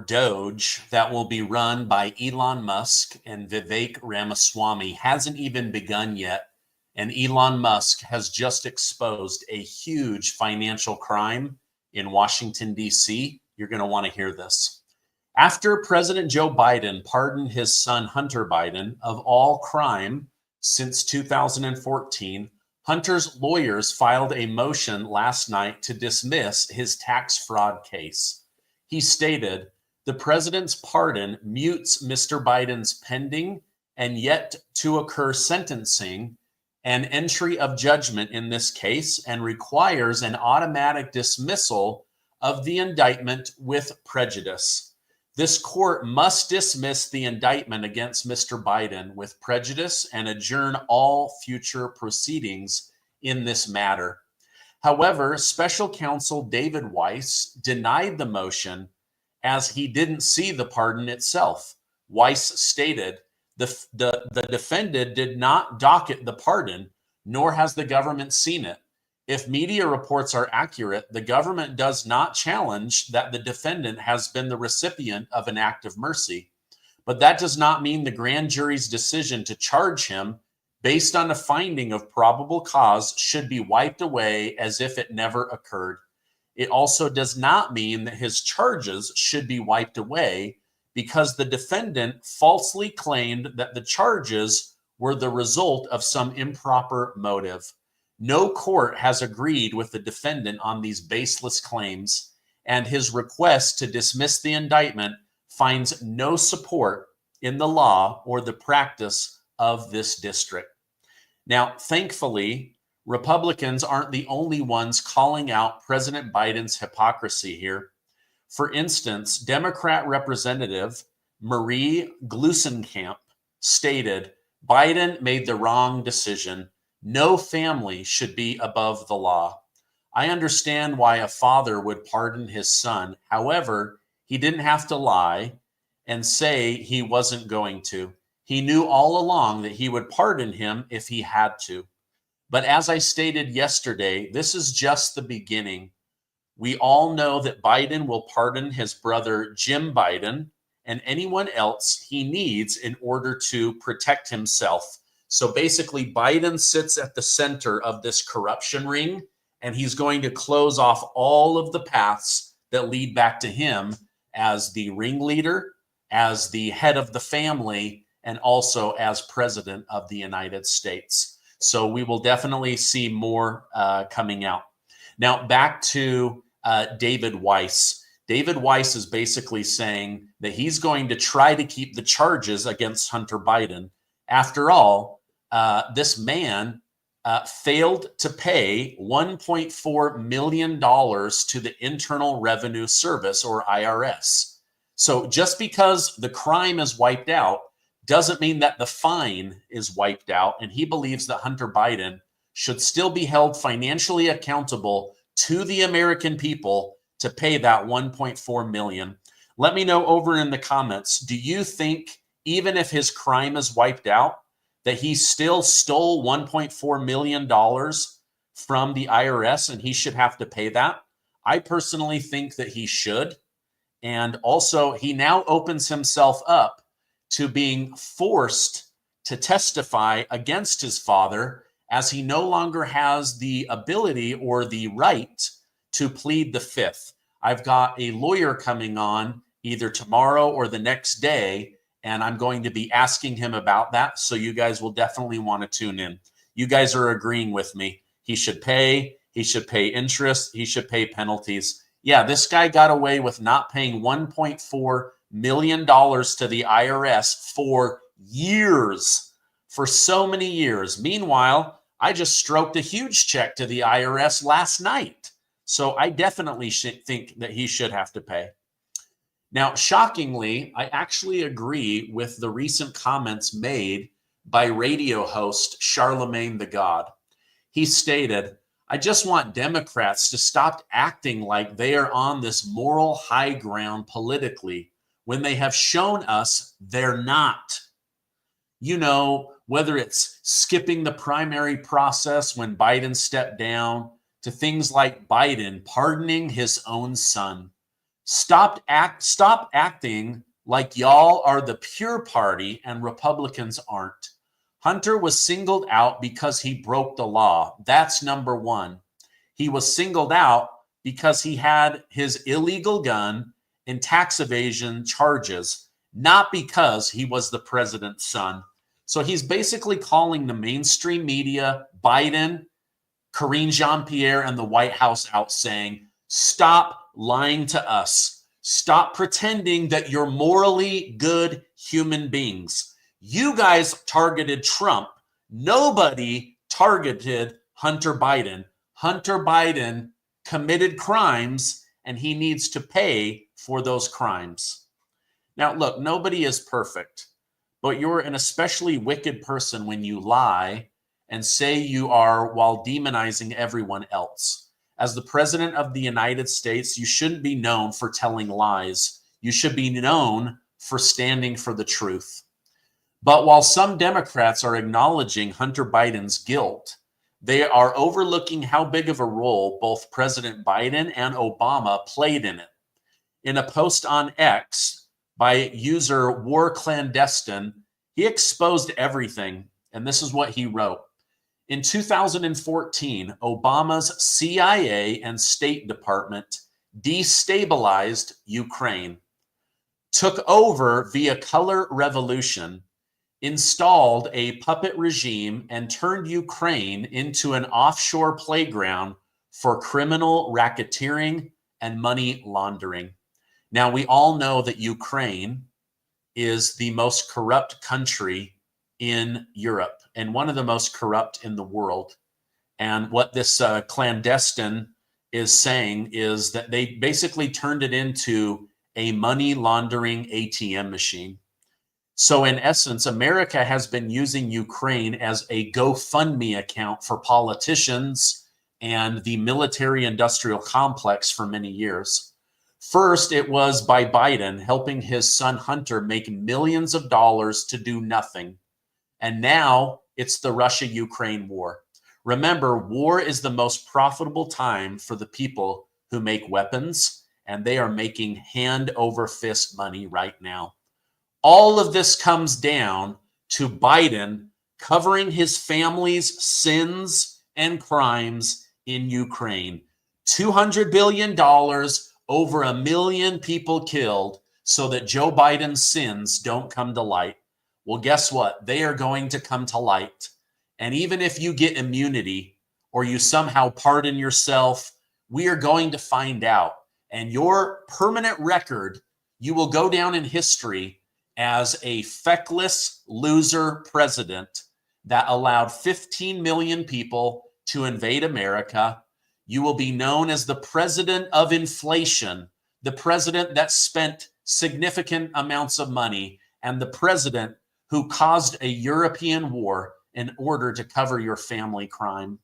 Doge that will be run by Elon Musk and Vivek Ramaswamy hasn't even begun yet. And Elon Musk has just exposed a huge financial crime in Washington, D.C. You're going to want to hear this. After President Joe Biden pardoned his son Hunter Biden of all crime since 2014, Hunter's lawyers filed a motion last night to dismiss his tax fraud case. He stated, "The president's pardon mutes Mr. Biden's pending and yet to occur sentencing and entry of judgment in this case and requires an automatic dismissal of the indictment with prejudice. This court must dismiss the indictment against Mr. Biden with prejudice and adjourn all future proceedings in this matter." However, special counsel David Weiss denied the motion as he didn't see the pardon itself. Weiss stated, the defendant did not docket the pardon, nor has the government seen it. If media reports are accurate, the government does not challenge that the defendant has been the recipient of an act of mercy. But that does not mean the grand jury's decision to charge him based on a finding of probable cause should be wiped away as if it never occurred. It also does not mean that his charges should be wiped away because the defendant falsely claimed that the charges were the result of some improper motive. No court has agreed with the defendant on these baseless claims, and his request to dismiss the indictment finds no support in the law or the practice of this district. Now, thankfully, Republicans aren't the only ones calling out President Biden's hypocrisy here. For instance, Democrat Representative Marie Gluesenkamp stated, "Biden made the wrong decision. No family should be above the law. I understand why a father would pardon his son. However, he didn't have to lie and say he wasn't going to. He knew all along that he would pardon him if he had to. But as I stated yesterday, this is just the beginning. We all know that Biden will pardon his brother Jim Biden and anyone else he needs in order to protect himself." So basically, Biden sits at the center of this corruption ring, and he's going to close off all of the paths that lead back to him as the ringleader, as the head of the family, and also as president of the United States. So we will definitely see more coming out. Now, back to David Weiss. David Weiss is basically saying that he's going to try to keep the charges against Hunter Biden. After all, this man failed to pay $1.4 million to the Internal Revenue Service, or IRS. So just because the crime is wiped out doesn't mean that the fine is wiped out. And he believes that Hunter Biden should still be held financially accountable to the American people to pay that $1.4 million. Let me know over in the comments, do you think even if his crime is wiped out, that he still stole $1.4 million from the IRS and he should have to pay that? I personally think that he should. And also, he now opens himself up to being forced to testify against his father, as he no longer has the ability or the right to plead the fifth. I've got a lawyer coming on either tomorrow or the next day, and I'm going to be asking him about that. So you guys will definitely want to tune in. You guys are agreeing with me. He should pay interest, he should pay penalties. Yeah, this guy got away with not paying $1.4 million to the IRS for years, for so many years. Meanwhile, I just stroked a huge check to the IRS last night. So I definitely think that he should have to pay. Now, shockingly, I actually agree with the recent comments made by radio host Charlemagne the God. He stated, "I just want Democrats to stop acting like they are on this moral high ground politically when they have shown us they're not. You know, whether it's skipping the primary process when Biden stepped down, to things like Biden pardoning his own son. Stop acting like y'all are the pure party and Republicans aren't. Hunter was singled out because he broke the law. That's number one. He was singled out because he had his illegal gun and tax evasion charges, not because he was the president's son. So he's basically calling the mainstream media, Biden, Karine Jean-Pierre, and the White House out, saying, stop lying to us. Stop pretending that you're morally good human beings. You guys targeted Trump. Nobody targeted Hunter Biden. Hunter Biden committed crimes, and he needs to pay for those crimes. Now, look, nobody is perfect, but you're an especially wicked person when you lie and say you are while demonizing everyone else. As the president of the United States, you shouldn't be known for telling lies. You should be known for standing for the truth. But while some Democrats are acknowledging Hunter Biden's guilt, they are overlooking how big of a role both President Biden and Obama played in it. In a post on X by user War Clandestine, he exposed everything, and this is what he wrote. In 2014, Obama's CIA and State Department destabilized Ukraine, took over via color revolution, installed a puppet regime, and turned Ukraine into an offshore playground for criminal racketeering and money laundering. Now, we all know that Ukraine is the most corrupt country in Europe and one of the most corrupt in the world. And what this clandestine is saying is that they basically turned it into a money laundering ATM machine. So in essence, America has been using Ukraine as a GoFundMe account for politicians and the military industrial complex for many years. First, it was by Biden helping his son Hunter make millions of dollars to do nothing. And now it's the Russia-Ukraine war. Remember, war is the most profitable time for the people who make weapons, and they are making hand over fist money right now. All of this comes down to Biden covering his family's sins and crimes in Ukraine. $200 billion, over 1 million people killed, so that Joe Biden's sins don't come to light. Well, guess what? They are going to come to light. And even if you get immunity or you somehow pardon yourself, we are going to find out. And your permanent record, you will go down in history as a feckless loser president that allowed 15 million people to invade America. You will be known as the president of inflation, the president that spent significant amounts of money, and the president who caused a European war in order to cover your family crime.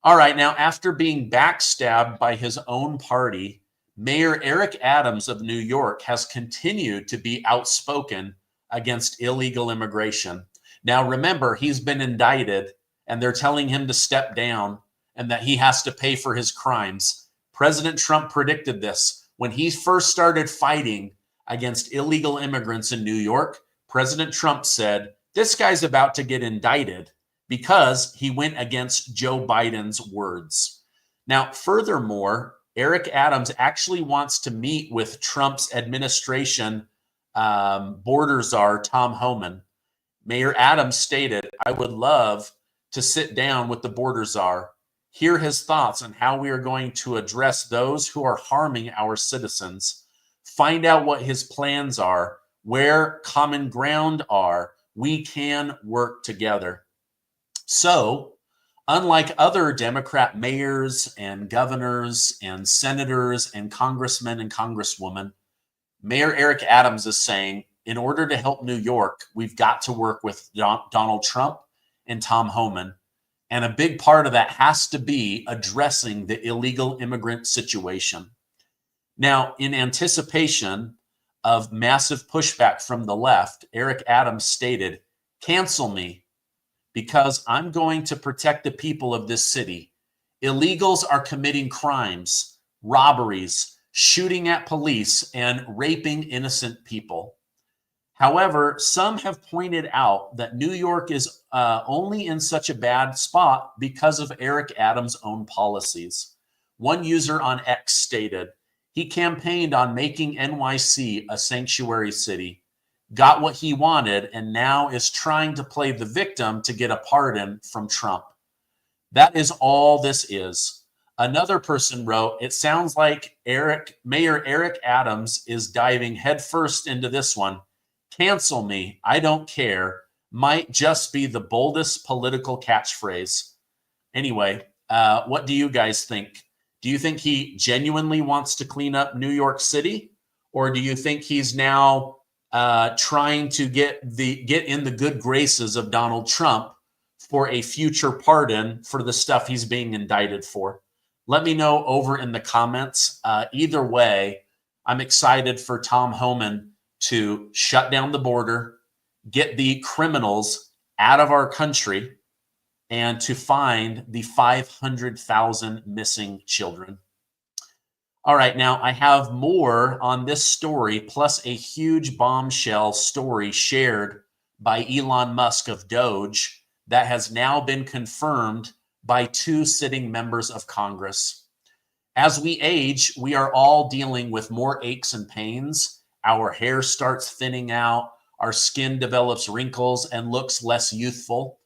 All right, now after being backstabbed by his own party, Mayor Eric Adams of New York has continued to be outspoken against illegal immigration. Now remember, he's been indicted and they're telling him to step down and that he has to pay for his crimes. President Trump predicted this. When he first started fighting against illegal immigrants in New York, President Trump said, this guy's about to get indicted because he went against Joe Biden's words. Now, furthermore, Eric Adams actually wants to meet with Trump's administration border czar, Tom Homan. Mayor Adams stated, I would love to sit down with the border czar, hear his thoughts on how we are going to address those who are harming our citizens, find out what his plans are, where common ground are. We can work together. So, unlike other Democrat mayors and governors and senators and congressmen and congresswomen, Mayor Eric Adams is saying, in order to help New York, we've got to work with Donald Trump and Tom Homan. And a big part of that has to be addressing the illegal immigrant situation. Now, in anticipation of massive pushback from the left, Eric Adams stated, cancel me because I'm going to protect the people of this city. Illegals are committing crimes, robberies, shooting at police, and raping innocent people. However, some have pointed out that New York is only in such a bad spot because of Eric Adams' own policies. One user on X stated, he campaigned on making NYC a sanctuary city, got what he wanted, and now is trying to play the victim to get a pardon from Trump. That is all this is. Another person wrote, it sounds like Mayor Eric Adams is diving headfirst into this one. Cancel me, I don't care, might just be the boldest political catchphrase. Anyway, what do you guys think? Do you think he genuinely wants to clean up New York City? Or do you think he's now trying to get in the good graces of Donald Trump for a future pardon for the stuff he's being indicted for? Let me know over in the comments. Either way, I'm excited for Tom Homan to shut down the border, get the criminals out of our country, and to find the 500,000 missing children. All right, now I have more on this story, plus a huge bombshell story shared by Elon Musk of Doge that has now been confirmed by 2 sitting members of Congress. As we age, we are all dealing with more aches and pains. Our hair starts thinning out, our skin develops wrinkles and looks less youthful.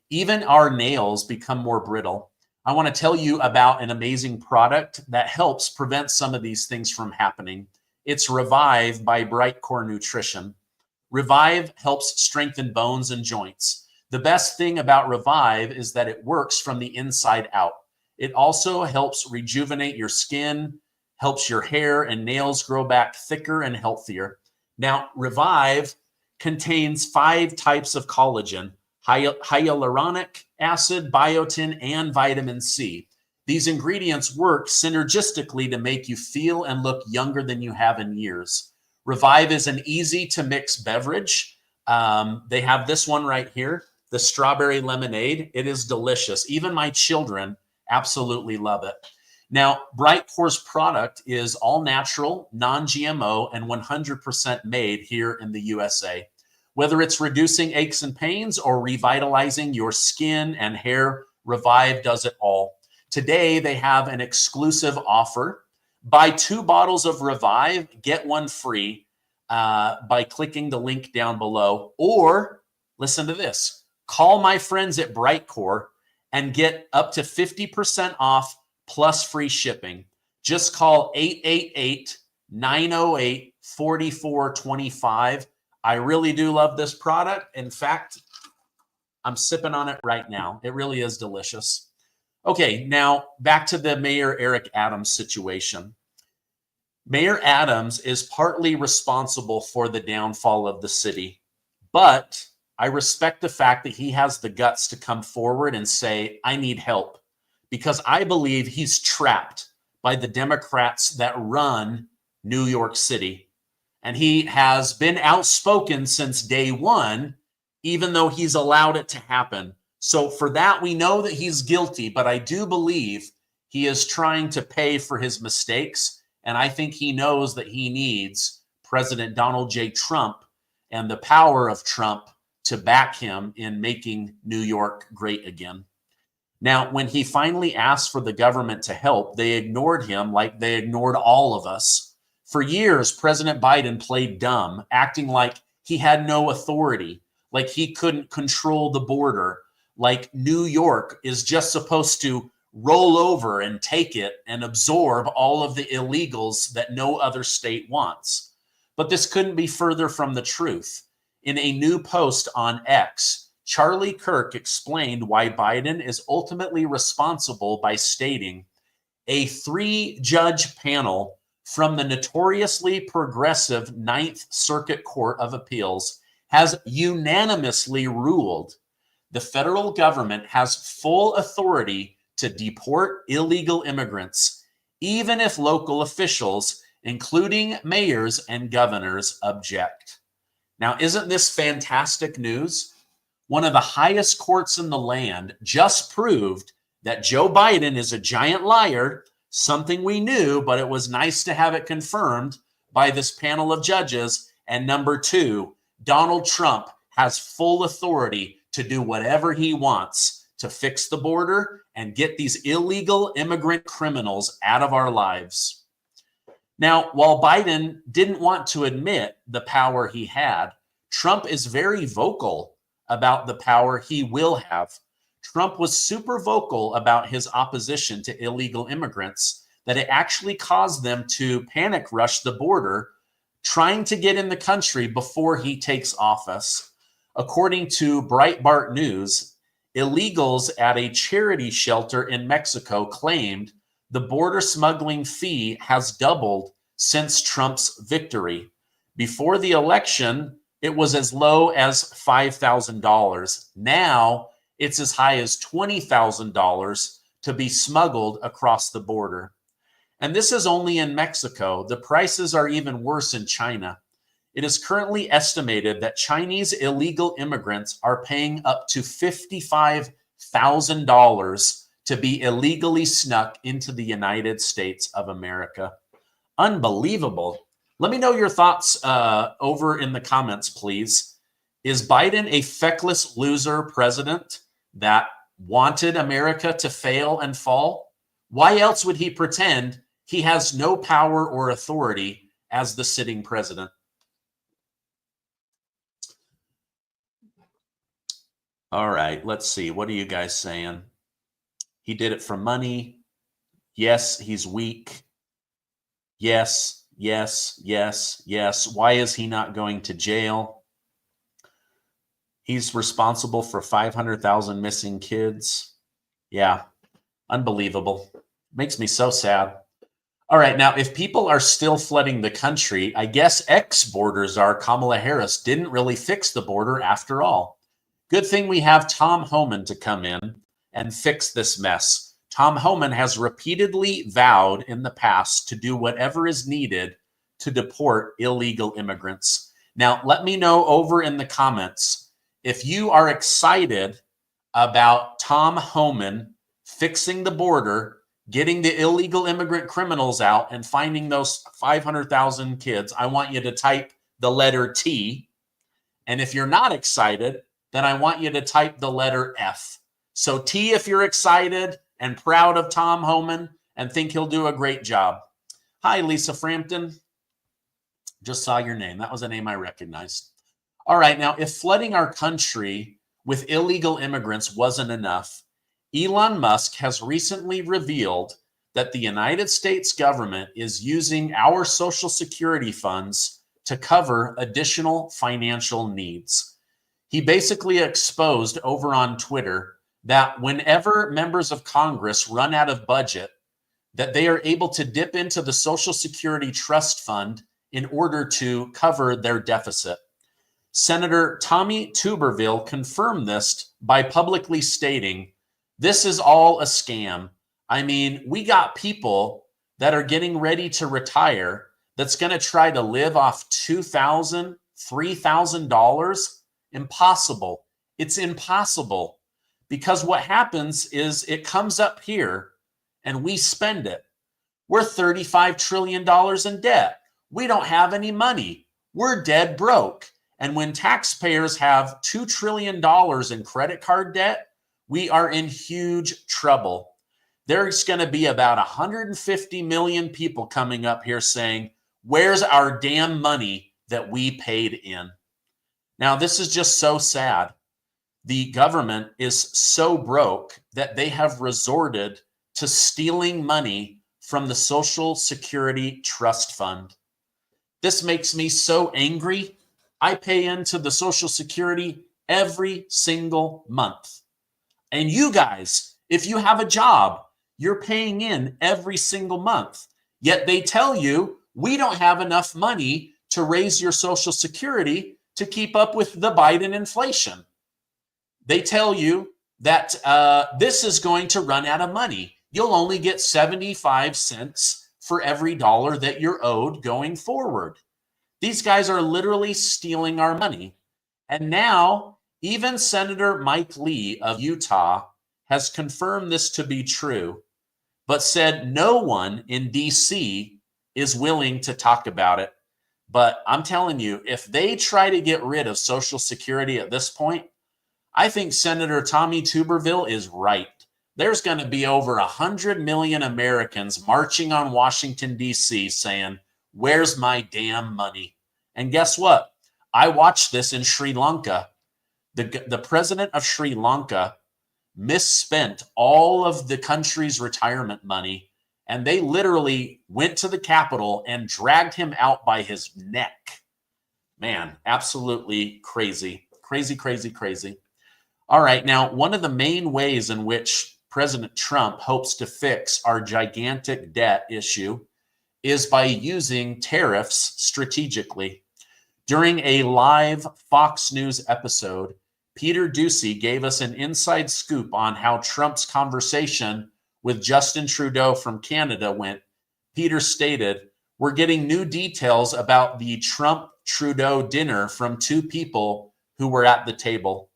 Even our nails become more brittle. I want to tell you about an amazing product that helps prevent some of these things from happening. It's Revive by Brightcore Nutrition. Revive helps strengthen bones and joints. The best thing about Revive is that it works from the inside out. It also helps rejuvenate your skin, helps your hair and nails grow back thicker and healthier. Now, Revive contains 5 types of collagen: hyaluronic acid, biotin, and vitamin C. These ingredients work synergistically to make you feel and look younger than you have in years. Revive is an easy to mix beverage. They have this one right here, the strawberry lemonade. It is delicious. Even my children absolutely love it. Now, Brightcore's product is all natural, non-GMO, and 100% made here in the USA. Whether it's reducing aches and pains or revitalizing your skin and hair, Revive does it all. Today, they have an exclusive offer. Buy 2 bottles of Revive, get 1 free by clicking the link down below. Or, listen to this, call my friends at Brightcore and get up to 50% off plus free shipping. Just call 888-908-4425. I really do love this product. In fact, I'm sipping on it right now. It really is delicious. Okay, now back to the Mayor Eric Adams situation. Mayor Adams is partly responsible for the downfall of the city, but I respect the fact that he has the guts to come forward and say, I need help, because I believe he's trapped by the Democrats that run New York City. And he has been outspoken since day one, even though he's allowed it to happen. So for that, we know that he's guilty, but I do believe he is trying to pay for his mistakes. And I think he knows that he needs President Donald J. Trump and the power of Trump to back him in making New York great again. Now, when he finally asked for the government to help, they ignored him like they ignored all of us. For years, President Biden played dumb, acting like he had no authority, like he couldn't control the border, like New York is just supposed to roll over and take it and absorb all of the illegals that no other state wants. But this couldn't be further from the truth. In a new post on X, Charlie Kirk explained why Biden is ultimately responsible by stating, a 3-judge panel from the notoriously progressive Ninth Circuit Court of Appeals has unanimously ruled the federal government has full authority to deport illegal immigrants, even if local officials, including mayors and governors, object. Now, isn't this fantastic news? One of the highest courts in the land just proved that Joe Biden is a giant liar, something we knew, but it was nice to have it confirmed by this panel of judges. And number two, Donald Trump has full authority to do whatever he wants to fix the border and get these illegal immigrant criminals out of our lives. Now, while Biden didn't want to admit the power he had, Trump is very vocal about the power he will have. Trump was super vocal about his opposition to illegal immigrants, that it actually caused them to panic rush the border, trying to get in the country before he takes office. According to Breitbart News, illegals at a charity shelter in Mexico claimed the border smuggling fee has doubled since Trump's victory. Before the election, it was as low as $5,000. Now it's as high as $20,000 to be smuggled across the border. And this is only in Mexico. The prices are even worse in China. It is currently estimated that Chinese illegal immigrants are paying up to $55,000 to be illegally snuck into the United States of America. Unbelievable. Let me know your thoughts over in the comments, please. Is Biden a feckless loser president that wanted America to fail and fall? Why else would he pretend he has no power or authority as the sitting president? All right, let's see. What are you guys saying? He did it for money. Yes, he's weak. Yes, yes, yes, yes. Why is he not going to jail? He's responsible for 500,000 missing kids. Yeah, unbelievable. Makes me so sad. All right, now, if people are still flooding the country, I guess ex-border czar Kamala Harris didn't really fix the border after all. Good thing we have Tom Homan to come in and fix this mess. Tom Homan has repeatedly vowed in the past to do whatever is needed to deport illegal immigrants. Now, let me know over in the comments if you are excited about Tom Homan fixing the border, getting the illegal immigrant criminals out, and finding those 500,000 kids. I want you to type the letter T. And if you're not excited, then I want you to type the letter F. So T if you're excited and proud of Tom Homan and think he'll do a great job. Hi, Lisa Frampton. Just saw your name. That was a name I recognized. All right, now, if flooding our country with illegal immigrants wasn't enough, Elon Musk has recently revealed that the United States government is using our Social Security funds to cover additional financial needs. He basically exposed over on Twitter that whenever members of Congress run out of budget, that they are able to dip into the Social Security Trust Fund in order to cover their deficit. Senator Tommy Tuberville confirmed this by publicly stating, "This is all a scam. I mean, we got people that are getting ready to retire that's going to try to live off $2,000, $3,000. Impossible. It's impossible. Because what happens is it comes up here and we spend it. We're $35 trillion in debt. We don't have any money. We're dead broke. And when taxpayers have $2 trillion in credit card debt, we are in huge trouble. There's going to be about 150 million people coming up here saying, where's our damn money that we paid in? Now, this is just so sad. The government is so broke that they have resorted to stealing money from the Social Security Trust Fund. This makes me so angry. I pay into the Social Security every single month. And you guys, if you have a job, you're paying in every single month. Yet they tell you, we don't have enough money to raise your Social Security to keep up with the Biden inflation. They tell you that this is going to run out of money. You'll only get 75 cents for every dollar that you're owed going forward. These guys are literally stealing our money. And now, even Senator Mike Lee of Utah has confirmed this to be true. but said no one in DC is willing to talk about it. But I'm telling you, if they try to get rid of Social Security at this point, I think Senator Tommy Tuberville is right. There's going to be over 100 million Americans marching on Washington, D.C. saying, where's my damn money? And guess what? I watched this in Sri Lanka. The president of Sri Lanka misspent all of the country's retirement money, and they literally went to the Capitol and dragged him out by his neck. Man, absolutely crazy. Crazy, crazy, crazy. All right, now, one of the main ways in which President Trump hopes to fix our gigantic debt issue is by using tariffs strategically. During a live Fox News episode, Peter Doocy gave us an inside scoop on how Trump's conversation with Justin Trudeau from Canada went. Peter stated, "We're getting new details about the Trump-Trudeau dinner from two people who were at the table.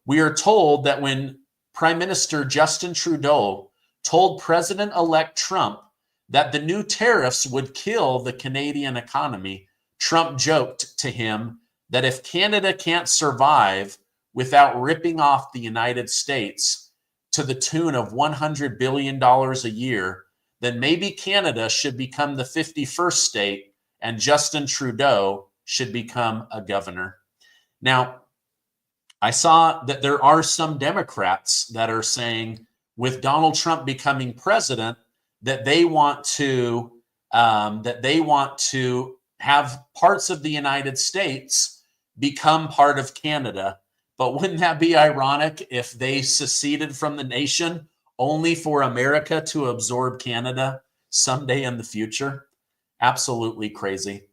We are told that when Prime Minister Justin Trudeau told President-elect Trump that the new tariffs would kill the Canadian economy, Trump joked to him that if Canada can't survive without ripping off the United States to the tune of $100 billion a year, then maybe Canada should become the 51st state and Justin Trudeau should become a governor." Now, I saw that there are some Democrats that are saying with Donald Trump becoming president that they want to have parts of the United States become part of Canada. But wouldn't that be ironic if they seceded from the nation only for America to absorb Canada someday in the future? Absolutely crazy.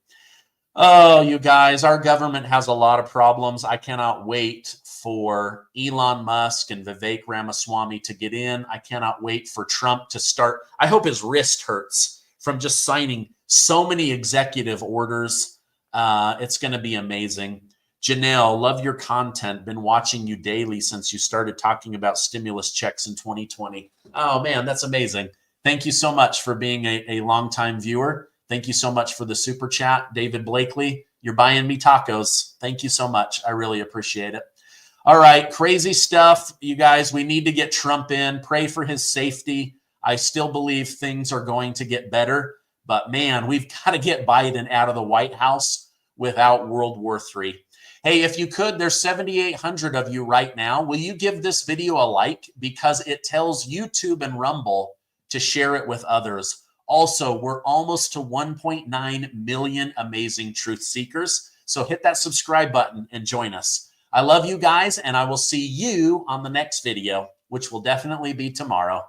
Oh, you guys, our government has a lot of problems. I cannot wait for Elon Musk and Vivek Ramaswamy to get in. I cannot wait for Trump to start. I hope his wrist hurts from just signing so many executive orders. It's going to be amazing. Janelle, love your content. Been watching you daily since you started talking about stimulus checks in 2020. Oh, man, that's amazing. Thank you so much for being a longtime viewer. Thank you so much for the super chat. David Blakely, you're buying me tacos. Thank you so much. I really appreciate it. All right, crazy stuff. You guys, we need to get Trump in. Pray for his safety. I still believe things are going to get better. But, man, we've got to get Biden out of the White House without World War III. Hey, if you could, there's 7,800 of you right now. Will you give this video a like? Because it tells YouTube and Rumble to share it with others. Also, we're almost to 1.9 million amazing truth seekers. So hit that subscribe button and join us. I love you guys, and I will see you on the next video, which will definitely be tomorrow.